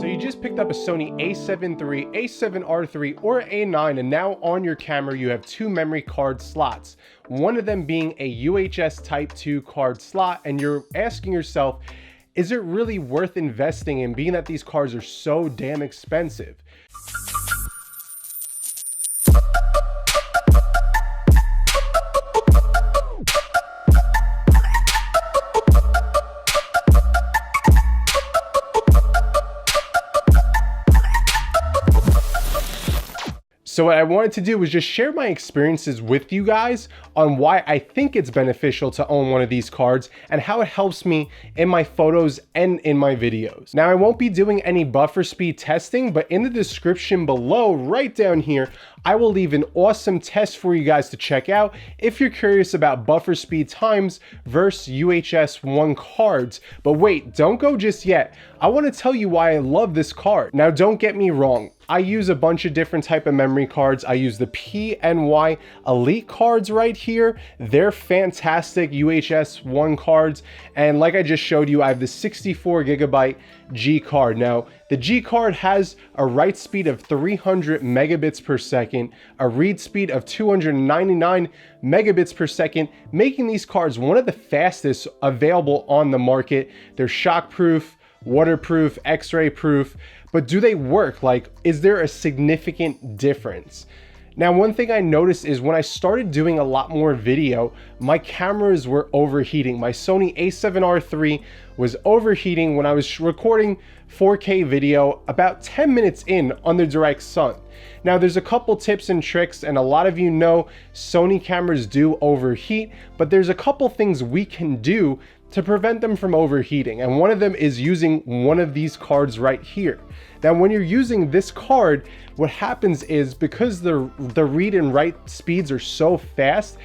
So you just picked up a Sony a7 III, a7R III, or a9, and now on your camera you have two memory card slots. One of them being a UHS Type 2 card slot, and you're asking yourself, is it really worth investing in, being that these cards are so damn expensive? So what I wanted to do was just share my experiences with you guys on why I think it's beneficial to own one of these cards and how it helps me in my photos and in my videos. Now, I won't be doing any buffer speed testing, but in the description below, right down here, I will leave an awesome test for you guys to check out if you're curious about buffer speed times versus UHS-I cards. But wait, don't go just yet. I want to tell you why I love this card. Now, don't get me wrong. I use a bunch of different type of memory cards. I use the PNY Elite cards right here. They're fantastic UHS-I cards. And like I just showed you, I have the 64 gigabyte G card. Now, the G card has a write speed of 300 megabits per second, a read speed of 299 megabits per second, making these cards one of the fastest available on the market. They're shockproof, waterproof, X-ray proof. But do they work? Like, is there a significant difference? Now, one thing I noticed is when I started doing a lot more video, my cameras were overheating. My Sony a7R III was overheating when I was recording 4K video about 10 minutes in under direct sun. Now, there's a couple tips and tricks, and a lot of you know Sony cameras do overheat, but there's a couple things we can do to prevent them from overheating. And one of them is using one of these cards right here. Now, when you're using this card, what happens is because the read and write speeds are so fast,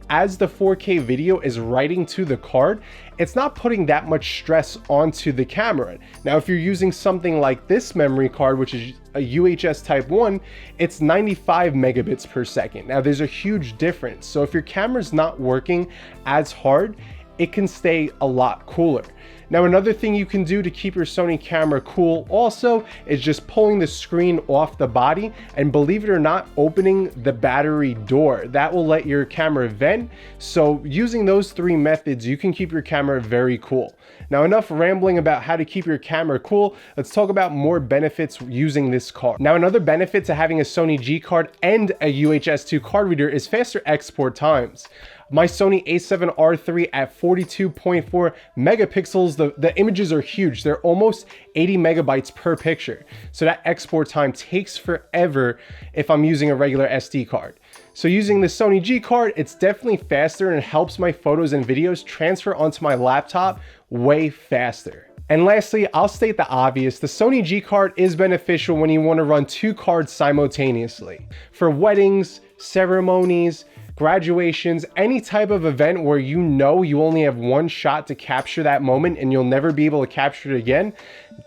as the 4K video is writing to the card, it's not putting that much stress onto the camera. Now, if you're using something like this memory card, which is a UHS Type 1, it's 95 megabits per second. Now, there's a huge difference. So if your camera's not working as hard, it can stay a lot cooler. Now, another thing you can do to keep your Sony camera cool also is just pulling the screen off the body, and believe it or not, opening the battery door. That will let your camera vent. So using those three methods, you can keep your camera very cool. Now, enough rambling about how to keep your camera cool. Let's talk about more benefits using this card. Now, another benefit to having a Sony G card and a UHS-II card reader is faster export times. My Sony a7R III at 42.4 megapixels, the images are huge. They're almost 80 megabytes per picture. So that export time takes forever if I'm using a regular SD card. So using the Sony G card, it's definitely faster and it helps my photos and videos transfer onto my laptop way faster. And lastly, I'll state the obvious, the Sony G card is beneficial when you want to run two cards simultaneously. For weddings, ceremonies, graduations, any type of event where you know you only have one shot to capture that moment and you'll never be able to capture it again,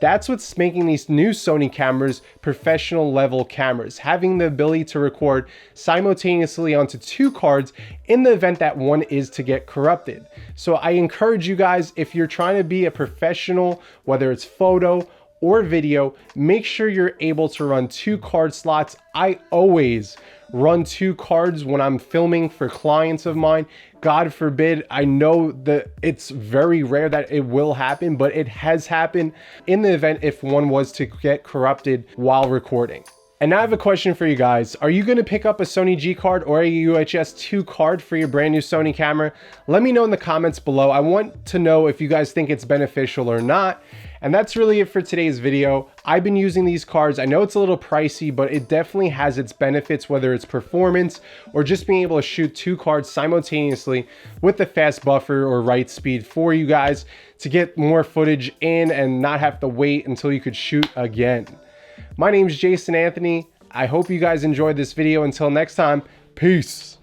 that's what's making these new Sony cameras professional level cameras, having the ability to record simultaneously onto two cards in the event that one is to get corrupted. So I encourage you guys, if you're trying to be a professional, whether it's photo or video, make sure you're able to run two card slots. I always run two cards when I'm filming for clients of mine. God forbid, I know that it's very rare that it will happen, but it has happened in the event if one was to get corrupted while recording. And now I have a question for you guys. Are you going to pick up a Sony G card or a UHS-II card for your brand new Sony camera? Let me know in the comments below. I want to know if you guys think it's beneficial or not. And that's really it for today's video. I've been using these cards. I know it's a little pricey, but it definitely has its benefits, whether it's performance or just being able to shoot two cards simultaneously with the fast buffer or write speed for you guys to get more footage in and not have to wait until you could shoot again. My name is Jason Anthony. I hope you guys enjoyed this video. Until next time, peace.